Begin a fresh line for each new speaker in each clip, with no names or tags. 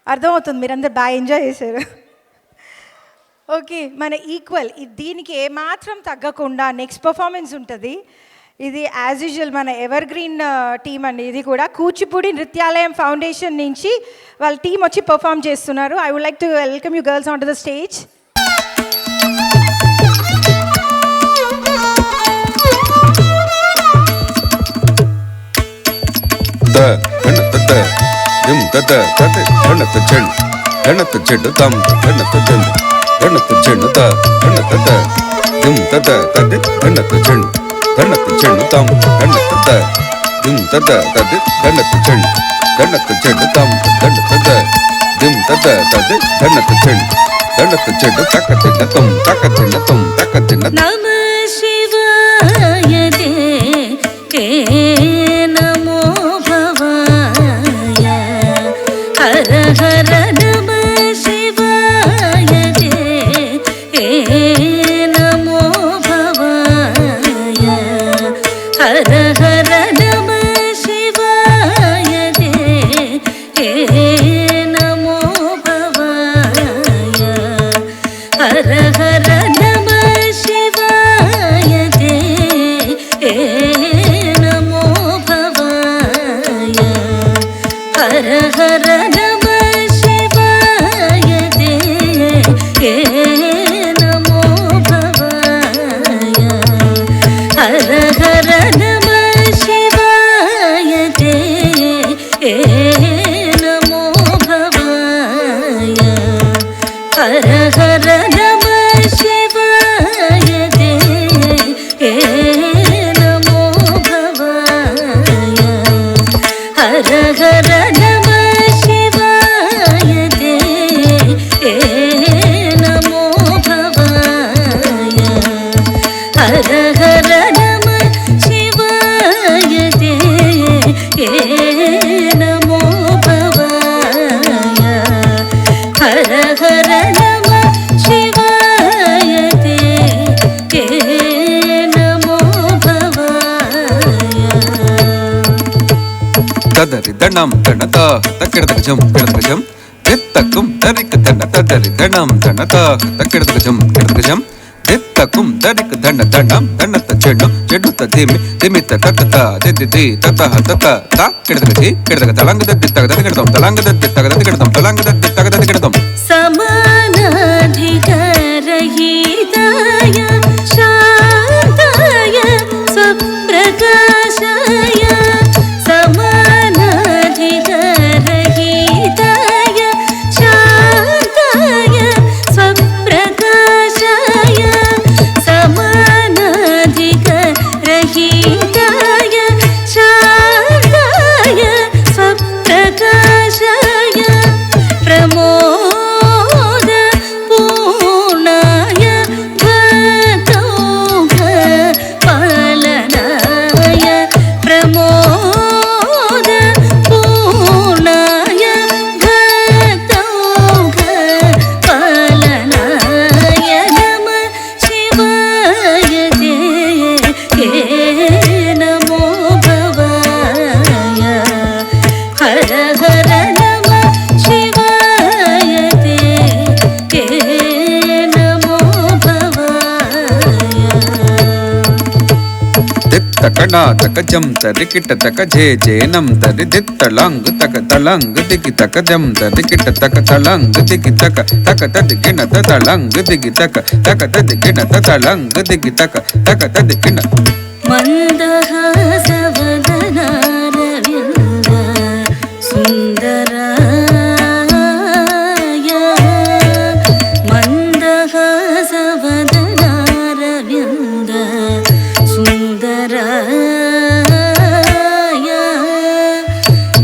అర్థమవుతుంది, మీరందరు బాగా ఎంజాయ్ చేశారు. ఓకే, మన ఈక్వల్ దీనికి ఏమాత్రం తగ్గకుండా నెక్స్ట్ పర్ఫార్మెన్స్ ఉంటుంది. ఇది యాజ్ యూజువల్ మన ఎవర్ గ్రీన్ టీమ్ అండి. ఇది కూడా కూచిపూడి నృత్యాలయం ఫౌండేషన్ నుంచి వాళ్ళ టీం వచ్చి పర్ఫామ్ చేస్తున్నారు. I would like to welcome you girls on to the stage.
గణత చెడు తం గణత చెడు గణత చెడు త గణత త దిం తత తది గణత చెడు గణత చెడు తం గణత త దిం తత తది గణత చెడు గణత చెడు తం గణత త దిం తత తది గణత చెడు తకతిన తం తకతిన
నమ శివాయ దే నమో భవాయ హర హర నమ శివాయ దే నమో భవాయ హర హర నమ శివాయ దే నమో భవాయ హర హర నమ శివాయ దే నమో భవాయ హర హర నమ శివాయ దే నమో భవాయ హర హర నమ శివాయ దే నమో భవాయ హర హర నమ శివాయ దే నమో భవాయ హర హర నమ శివాయ దే నమో భవాయ హర హర నమ శివాయ దే నమో భవాయ హర హర నమ శివాయ దే నమో భవాయ
తదరి దండం దండత తక్కిడదగజం కిడదగజం తిత్తకుం దరిక దండ తదరి దండం దండత తక్కిడదగజం కిడదగజం తిత్తకుం దరిక దండ దండం దండత చెడు చెడుత దిమి దిమిత తతత దిది తతహ తత త కిడదగజి కిడదగ తలంగ దద్ది తగదది కిడదం తలంగ దద్ది తగదది కిడదం తలంగ దద్ది తగదది కిడదం
సమానాధికారహితాయ శాంతాయ స్వప్రకాశాయ సమానాధికారహితాయ శాంతాయ స్వప్రకాశాయ సమానాధికారహితాయ శాంతాయ స్వప్రకాశాయ ప్రమోద పూర్ణాయ భక్తౌఘ పాలనాయ ప్రమోద పూర్ణాయ భక్తౌఘ పాలనాయ నమ శివాయ దే నమో భవాయ హర హర నమ శివాయ దే నమో భవాయ
తిత్త కణా తక జం తరికిట తక జే జేనం తరి దిత్తళంగ్ తక తళంగ్ దిగి తక జం తరికిట తక తళంగ్ దిగి తక తక తది గిణ తళంగ్ దిగి తక తక తది గిణ తళంగ్ దిగి తక తక తది గిణ
మందహాసవదనారవింద సుందరాయ మందహాసవదనారవింద సుందరాయ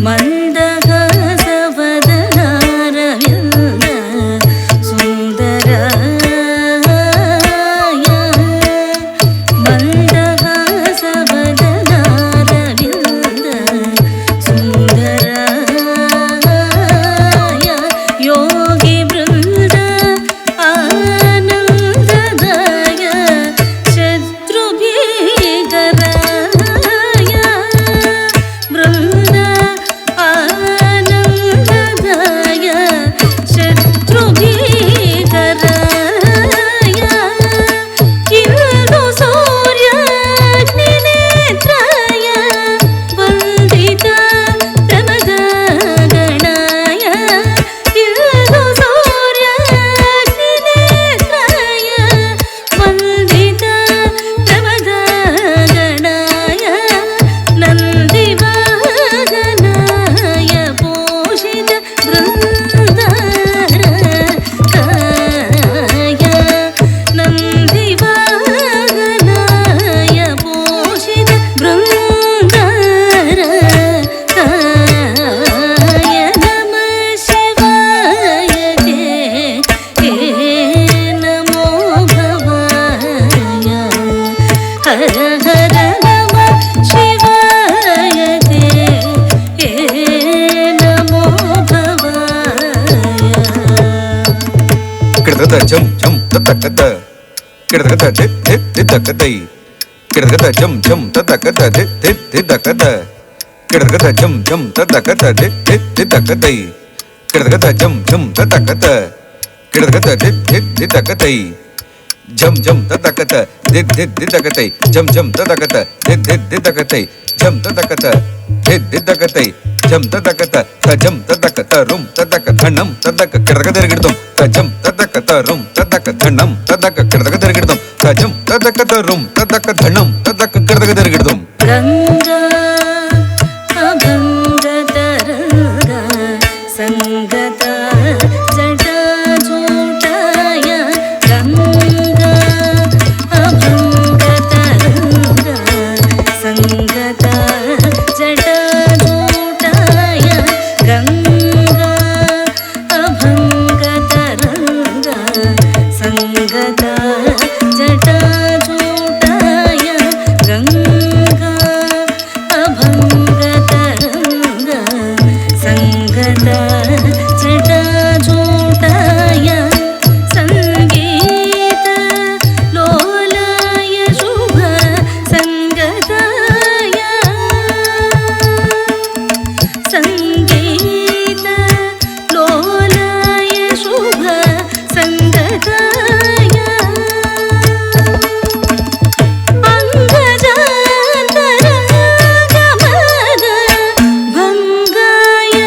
మందహాసవదనారవింద సుందరాయ మందహాసవదనారవింద బృందారకాయ నందివాహనాయ పోషిత బృందారకాయ నమః శివాయ తే నమో భవాయ హర హర నమః శివాయ తే నమో భవాయ
కిడదగద జం జం తతకద కిడదగద దిద్దకదై కిడదగద జం జం తతకద దిద్దకద కిడదగద జం జం తతకద దిద్దకదై కిడదగద జం జం తతకద కిడదగద దిద్దకదై జం జం తతకత దిద్దకతై జం జం తతకత దిద్దకతై జం తతకత దిద్దకతై జం తతకత తజం తతకత రుం తతక ధణం తతక కిడదగదరిగిడతం తజం తతకత రుం తతక ధణం తతక కిడదగదరిగిడతం తజం తతకత రుం తతక ధణం తతక కిడదగదరిగిడతం
గంగా అభంగతరంగా సంగత జటాజూటాయ గంగా అభంగతరంగా సంగత జటాజూటాయ గంగా అభంగతరంగా సంగత జటాజూటాయ గంగా అభంగతరంగా సంగత జటాజూటాయ సంగీత లోలాయ శుభ సంగతాయ సంగీత లోలాయ శుభ సంగతాయ అంగజాంతరంగమద భంగాయ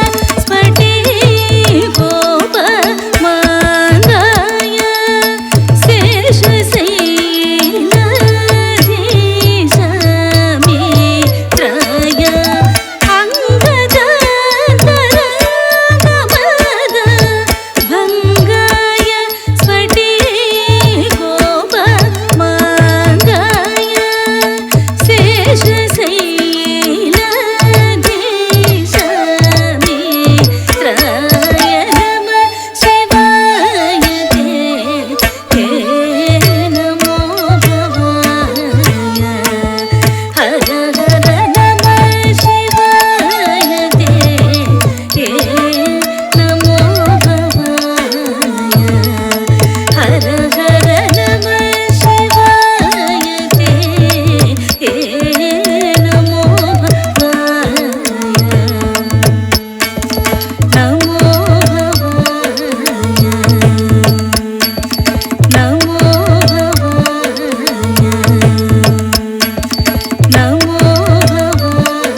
స్ఫటికోపమాంగాయ శేషశైలధీశమిత్రాయ అంగజాంతరంగమద భంగాయ స్ఫటికోపమాంగాయ శేషశైలధీశమిత్రాయ నమః శివాయ తే నమో భవాయ హర హర నమః శివాయ తే నమో భవాయ హర హర నమః శివాయ తే నమో భవాయ నమో భవాయ నమో భవాయ నమో భవాయ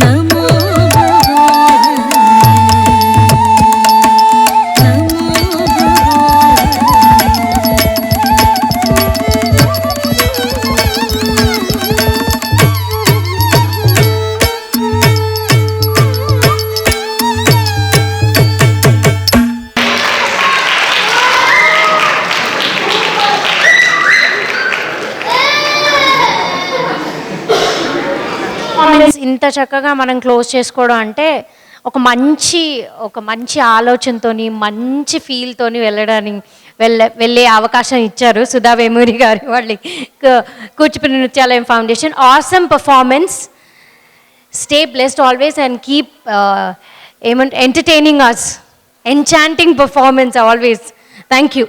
నమో భవాయ నమో
ఇంత చక్కగా మనం క్లోజ్ చేసుకోవడం అంటే ఒక మంచి ఆలోచనతోని మంచి ఫీల్తోని వెళ్ళే అవకాశం ఇచ్చారు సుధా వేమూరి గారు వాళ్ళ Kuchipudi Nrityalayam Foundation. Awesome performance. Stay blessed always and keep entertaining us. Enchanting performance always. Thank you.